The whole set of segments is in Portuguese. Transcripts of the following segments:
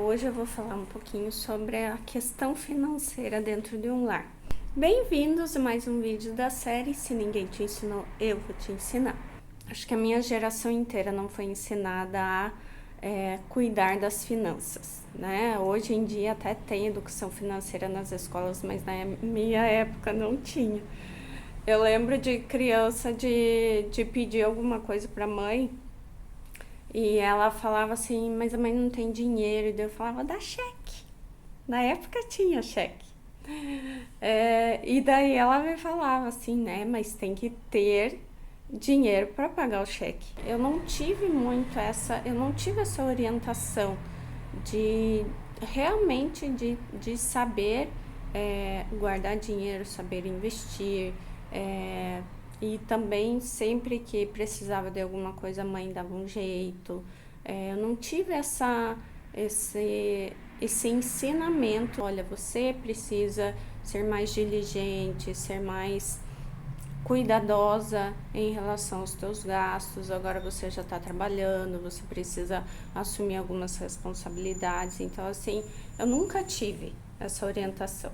Hoje eu vou falar um pouquinho sobre a questão financeira dentro de um lar. Bem-vindos a mais um vídeo da série Se Ninguém Te Ensinou, Eu Vou Te Ensinar. Acho que a minha geração inteira não foi ensinada a cuidar das finanças, né? Hoje em dia até tem educação financeira nas escolas, mas na minha época não tinha. Eu lembro de criança de pedir alguma coisa para a mãe e ela falava assim, mas a mãe não tem dinheiro. E daí eu falava, dá cheque. Na época tinha cheque. E daí ela me falava assim, né, mas tem que ter dinheiro para pagar o cheque. Eu não tive essa orientação de realmente de saber guardar dinheiro, saber investir, e também sempre que precisava de alguma coisa a mãe dava um jeito. Eu não tive esse ensinamento. Olha, você precisa ser mais diligente, ser mais cuidadosa em relação aos teus gastos. Agora você já está trabalhando, você precisa assumir algumas responsabilidades. Então, assim, eu nunca tive essa orientação.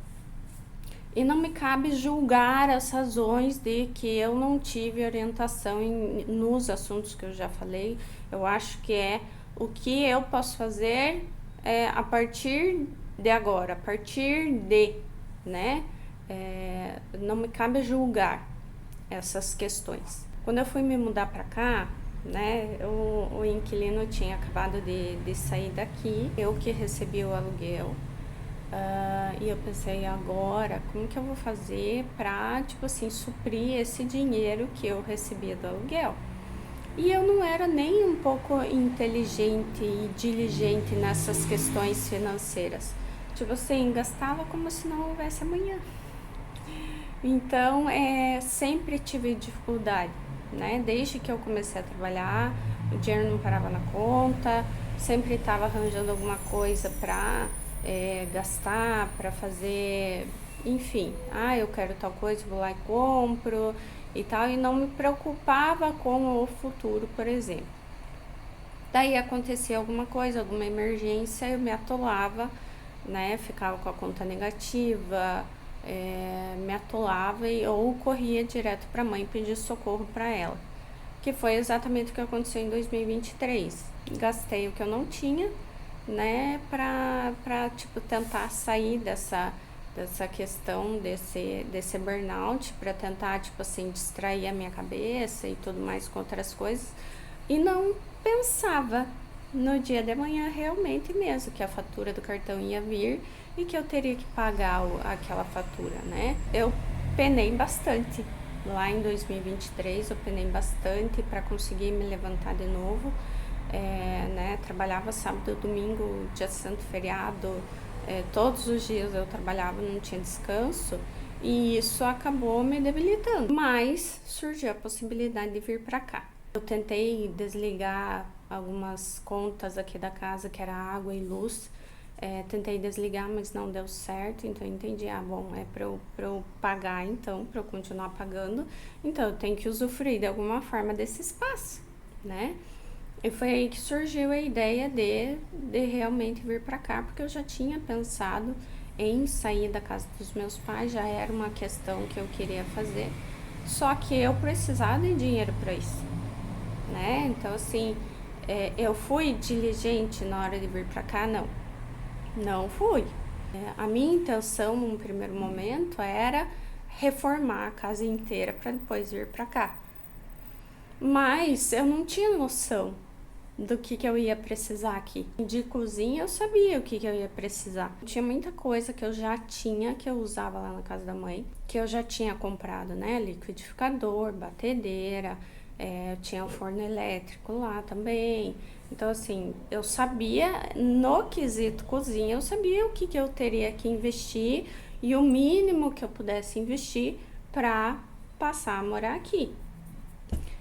E não me cabe julgar as razões de que eu não tive orientação nos assuntos que eu já falei. Eu acho que é o que eu posso fazer a partir de agora, a partir de, né? Não me cabe julgar essas questões. Quando eu fui me mudar para cá, né, o inquilino tinha acabado de sair daqui, eu que recebi o aluguel. E eu pensei, agora, como que eu vou fazer pra, tipo assim, suprir esse dinheiro que eu recebia do aluguel? E eu não era nem um pouco inteligente e diligente nessas questões financeiras. Tipo assim, gastava como se não houvesse amanhã. Então, sempre tive dificuldade, né? Desde que eu comecei a trabalhar, o dinheiro não parava na conta, sempre estava arranjando alguma coisa para gastar, para fazer, enfim. Eu quero tal coisa, vou lá e compro e tal, e não me preocupava com o futuro, por exemplo. Daí acontecia alguma coisa, alguma emergência, eu me atolava, né? Ficava com a conta negativa, me atolava ou corria direto para a mãe pedir socorro para ela. Que foi exatamente o que aconteceu em 2023. Gastei o que eu não tinha, né, pra tipo, tentar sair dessa questão, desse burnout, para tentar, tipo assim, distrair a minha cabeça e tudo mais com outras coisas. E não pensava no dia de manhã realmente mesmo que a fatura do cartão ia vir e que eu teria que pagar aquela fatura, né? Eu penei bastante. Lá em 2023 eu penei bastante para conseguir me levantar de novo. Né? Trabalhava sábado, domingo, dia santo, feriado, todos os dias eu trabalhava, não tinha descanso, e isso acabou me debilitando. Mas surgiu a possibilidade de vir para cá. Eu tentei desligar algumas contas aqui da casa, que era água e luz. Tentei desligar, mas não deu certo, então eu entendi, bom, pra eu pagar então, pra eu continuar pagando, então eu tenho que usufruir de alguma forma desse espaço, né? E foi aí que surgiu a ideia de realmente vir pra cá, porque eu já tinha pensado em sair da casa dos meus pais, já era uma questão que eu queria fazer, só que eu precisava de dinheiro pra isso, né? Então, assim, eu fui diligente na hora de vir pra cá? Não fui. A minha intenção, num primeiro momento, era reformar a casa inteira para depois vir para cá. Mas eu não tinha noção do que eu ia precisar aqui. De cozinha eu sabia o que eu ia precisar. Tinha muita coisa que eu já tinha, que eu usava lá na casa da mãe, que eu já tinha comprado, né? Liquidificador, batedeira, eu tinha o forno elétrico lá também. Então, assim, eu sabia, no quesito cozinha, eu sabia o que eu teria que investir e o mínimo que eu pudesse investir para passar a morar aqui.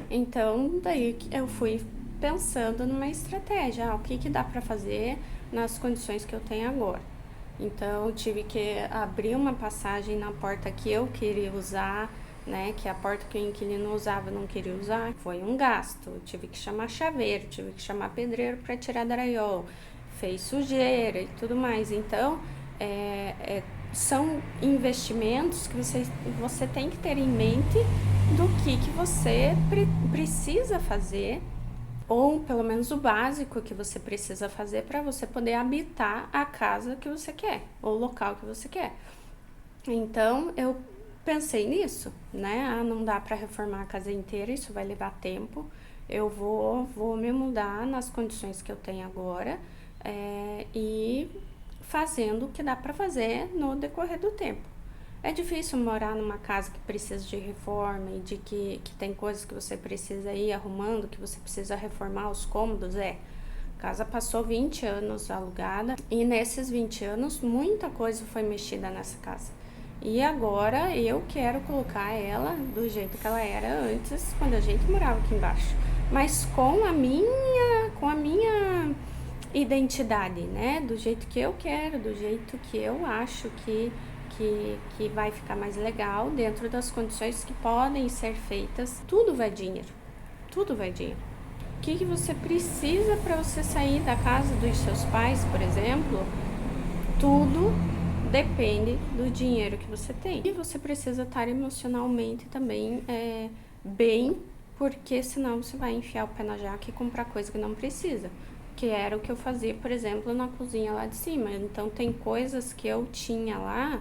Então, daí eu fui pensando numa estratégia, o que dá para fazer nas condições que eu tenho agora. Então, eu tive que abrir uma passagem na porta que eu queria usar, né, que a porta que o inquilino usava eu não queria usar, foi um gasto. Eu tive que chamar chaveiro, tive que chamar pedreiro para tirar drywall. fez sujeira e tudo mais. Então, são investimentos que você tem que ter em mente do que você precisa fazer, ou pelo menos o básico que você precisa fazer para você poder habitar a casa que você quer, ou o local que você quer. Então, eu pensei nisso, né? Ah, não dá para reformar a casa inteira, isso vai levar tempo. Eu vou me mudar nas condições que eu tenho agora, e fazendo o que dá para fazer no decorrer do tempo. É difícil morar numa casa que precisa de reforma e de que tem coisas que você precisa ir arrumando, que você precisa reformar os cômodos, A casa passou 20 anos alugada e nesses 20 anos muita coisa foi mexida nessa casa. E agora eu quero colocar ela do jeito que ela era antes, quando a gente morava aqui embaixo. Mas com a minha identidade, né? Do jeito que eu quero, do jeito que eu acho que vai ficar mais legal, dentro das condições que podem ser feitas. Tudo vai dinheiro. Tudo vai dinheiro. O que você precisa para você sair da casa dos seus pais, por exemplo? Tudo depende do dinheiro que você tem. E você precisa estar emocionalmente também bem, porque senão você vai enfiar o pé na jaca e comprar coisa que não precisa. Que era o que eu fazia, por exemplo, na cozinha lá de cima. Então, tem coisas que eu tinha lá,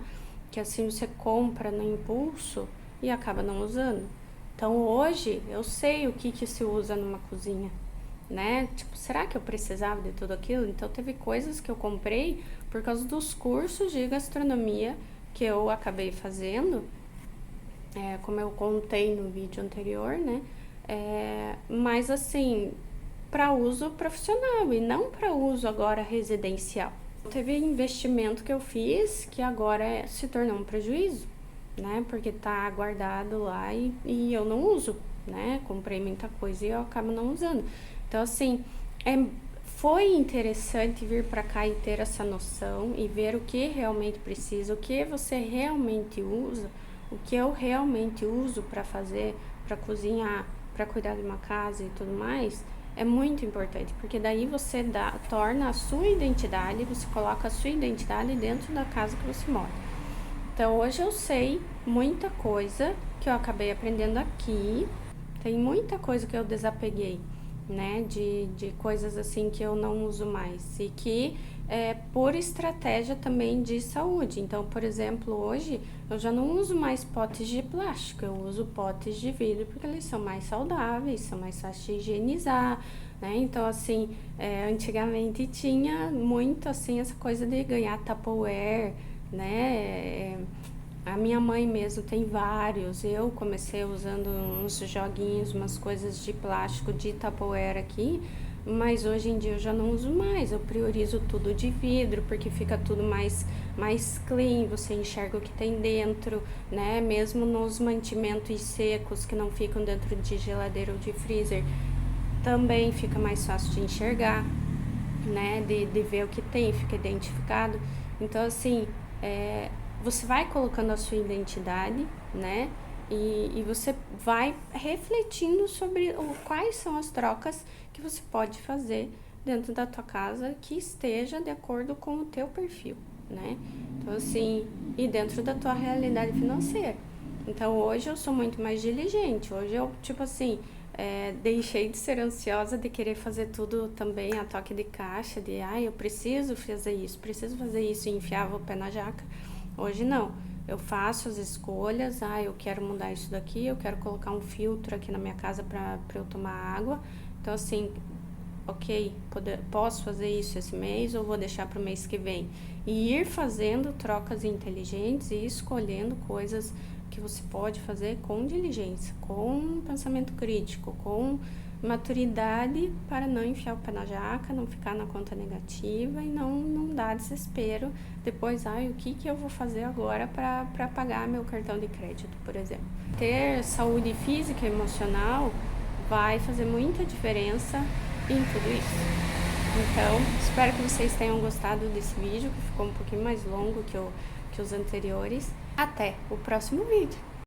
que assim você compra no impulso e acaba não usando. Então, hoje, eu sei o que se usa numa cozinha, né? Tipo, será que eu precisava de tudo aquilo? Então, teve coisas que eu comprei por causa dos cursos de gastronomia que eu acabei fazendo, como eu contei no vídeo anterior, né? Mas, assim, para uso profissional e não para uso agora residencial. Teve investimento que eu fiz que agora se tornou um prejuízo, né? Porque tá guardado lá e eu não uso, né? Comprei muita coisa e eu acabo não usando. Então, assim, foi interessante vir para cá e ter essa noção e ver o que realmente precisa, o que você realmente usa, o que eu realmente uso para fazer, para cozinhar, para cuidar de uma casa e tudo mais. É muito importante, porque daí você torna a sua identidade, você coloca a sua identidade dentro da casa que você mora. Então, hoje eu sei muita coisa que eu acabei aprendendo aqui, tem muita coisa que eu desapeguei, né, de coisas assim que eu não uso mais e que por estratégia também de saúde. Então, por exemplo, hoje eu já não uso mais potes de plástico, eu uso potes de vidro porque eles são mais saudáveis, são mais fáceis de higienizar, né? Então, assim, antigamente tinha muito assim essa coisa de ganhar Tupperware, né? A minha mãe mesmo tem vários. Eu comecei usando uns joguinhos, umas coisas de plástico de Tupperware aqui, mas hoje em dia eu já não uso mais. Eu priorizo tudo de vidro, porque fica tudo mais clean, você enxerga o que tem dentro, né? Mesmo nos mantimentos secos que não ficam dentro de geladeira ou de freezer, também fica mais fácil de enxergar, né? De ver o que tem, fica identificado. Então, assim, você vai colocando a sua identidade, né? E você vai refletindo sobre quais são as trocas que você pode fazer dentro da tua casa que esteja de acordo com o teu perfil, né? Então, assim, e dentro da tua realidade financeira. Então, hoje eu sou muito mais diligente. Hoje eu, tipo assim, deixei de ser ansiosa de querer fazer tudo também a toque de caixa, de, eu preciso fazer isso, e enfiava o pé na jaca. Hoje não, eu faço as escolhas, eu quero mudar isso daqui, eu quero colocar um filtro aqui na minha casa para eu tomar água. Então, assim, ok, posso fazer isso esse mês ou vou deixar para o mês que vem? E ir fazendo trocas inteligentes e escolhendo coisas que você pode fazer com diligência, com pensamento crítico, com maturidade, para não enfiar o pé na jaca, não ficar na conta negativa e não dar desespero depois, o que eu vou fazer agora para pagar meu cartão de crédito, por exemplo. Ter saúde física e emocional vai fazer muita diferença em tudo isso. Então, espero que vocês tenham gostado desse vídeo, que ficou um pouquinho mais longo que os anteriores. Até o próximo vídeo!